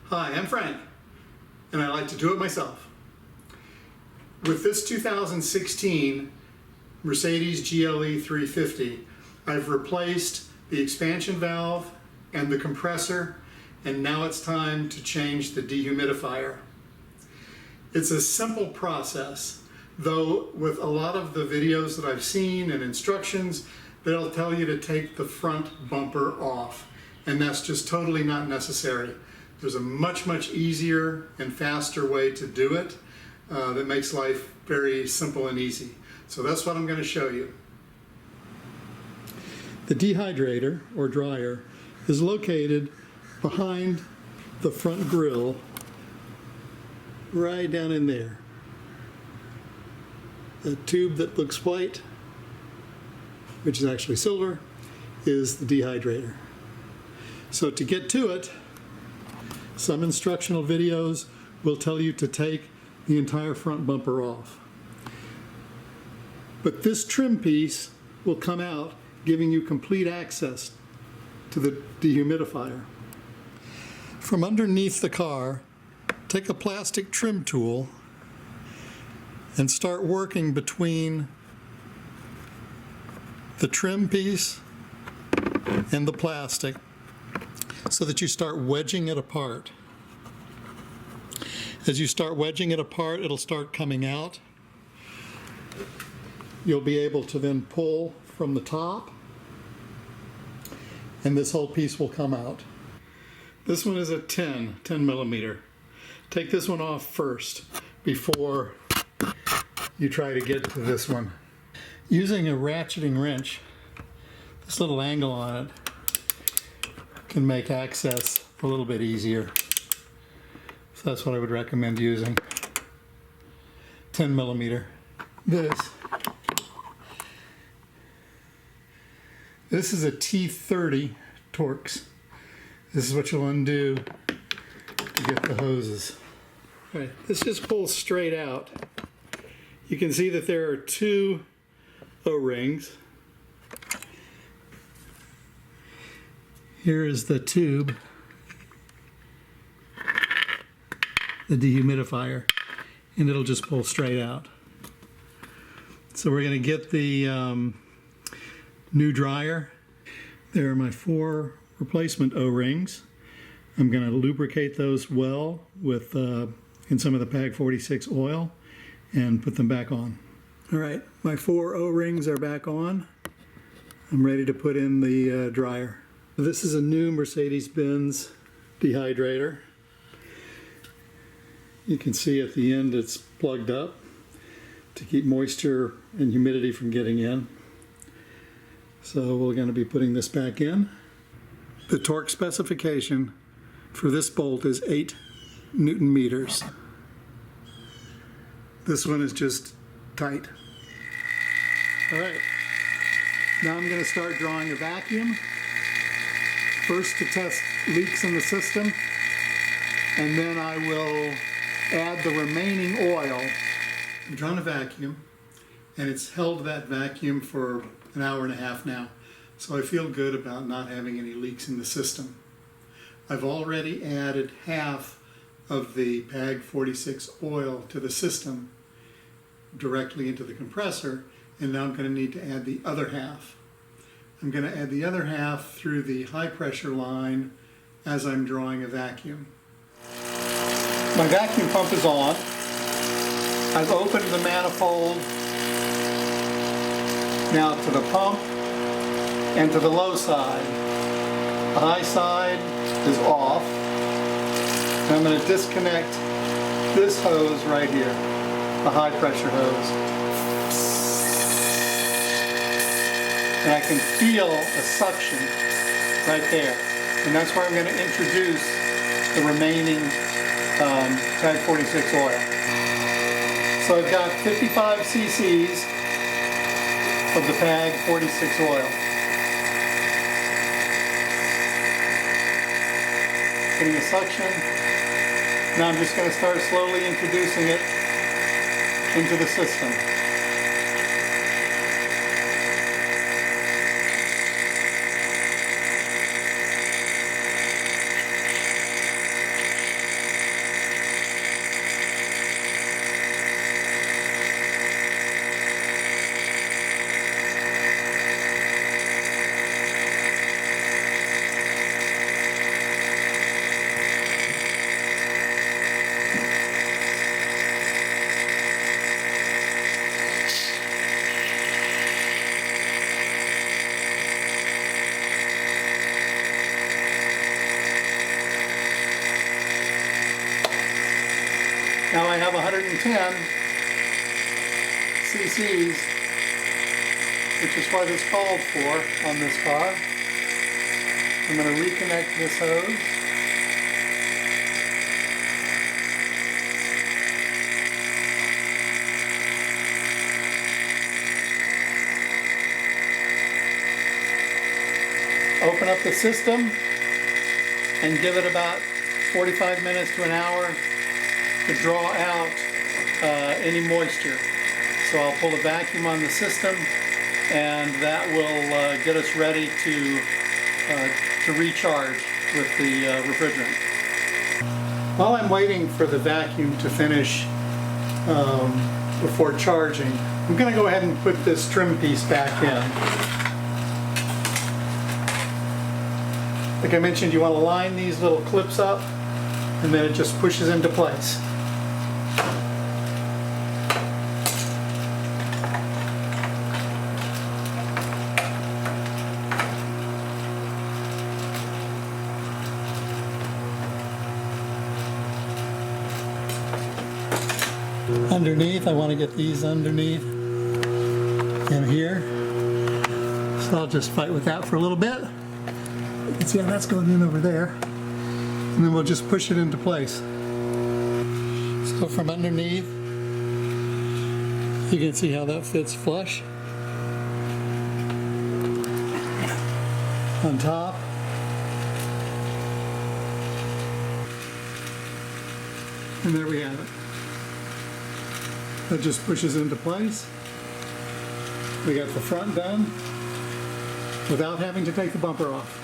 Hi, I'm Frank, and I like to do it myself. With this 2016 Mercedes GLE 350, I've replaced the expansion valve and the compressor, and now it's time to change the dehumidifier. It's a simple process, though with a lot of the videos that I've seen and instructions, they'll tell you to take the front bumper off, and that's just totally not necessary. There's a much easier and faster way to do it that makes life very simple and easy. So that's what I'm going to show you. The DeHydrator, or dryer, is located behind the front grille, right down in there. The tube that looks white, which is actually silver, is the DeHydrator. So to get to it, some instructional videos will tell you to take the entire front bumper off. But this trim piece will come out, giving you complete access to the dehumidifier. From underneath the car, take a plastic trim tool and start working between the trim piece and the plastic so that you start wedging it apart. As you start wedging it apart, it'll start coming out. You'll be able to then pull from the top, and this whole piece will come out. This one is a 10 millimeter. Take this one off first before you try to get to this one. Using a ratcheting wrench, this little angle on it can make access a little bit easier. So that's what I would recommend using. 10 millimeter. This is a T30 Torx. This is what you'll undo to get the hoses. All right, this just pulls straight out. You can see that there are two O-rings. Here is the tube, the dehumidifier, and it'll just pull straight out. So we're going to get the new dryer. There are my 4 replacement O-rings. I'm going to lubricate those well with in some of the PAG 46 oil and put them back on. All right, my 4 O-rings are back on. I'm ready to put in the dryer. This is a new Mercedes-Benz DeHydrator. You can see at the end it's plugged up to keep moisture and humidity from getting in. So we're going to be putting this back in. The torque specification for this bolt is 8 Newton meters. This one is just tight. All right, now I'm going to start drawing a vacuum. First to test leaks in the system, and then I will add the remaining oil. I've drawn a vacuum, and it's held that vacuum for an hour and a half now, so I feel good about not having any leaks in the system. I've already added half of the PAG 46 oil to the system directly into the compressor, and now I'm going to need to add the other half. I'm going to add the other half through the high pressure line as I'm drawing a vacuum. My vacuum pump is on. I've opened the manifold now to the pump and to the low side. The high side is off. And I'm going to disconnect this hose right here, the high pressure hose. And I can feel a suction right there. And that's where I'm going to introduce the remaining PAG 46 oil. So I've got 55 cc's of the PAG 46 oil. Getting a suction. Now I'm just going to start slowly introducing it into the system. 110 cc's, which is what is called for on this car. I'm going to reconnect this hose. Open up the system and give it about 45 minutes to an hour to draw out any moisture. So I'll pull a vacuum on the system, and that will get us ready to recharge with the refrigerant. While I'm waiting for the vacuum to finish before charging, I'm going to go ahead and put this trim piece back in. Like I mentioned, you want to line these little clips up, and then it just pushes into place. Underneath, I want to get these underneath in here. So I'll just fight with that for a little bit. You can see how that's going in over there. And then we'll just push it into place. So from underneath, you can see how that fits flush. On top. And there we have it. That just pushes into place. We got the front done without having to take the bumper off.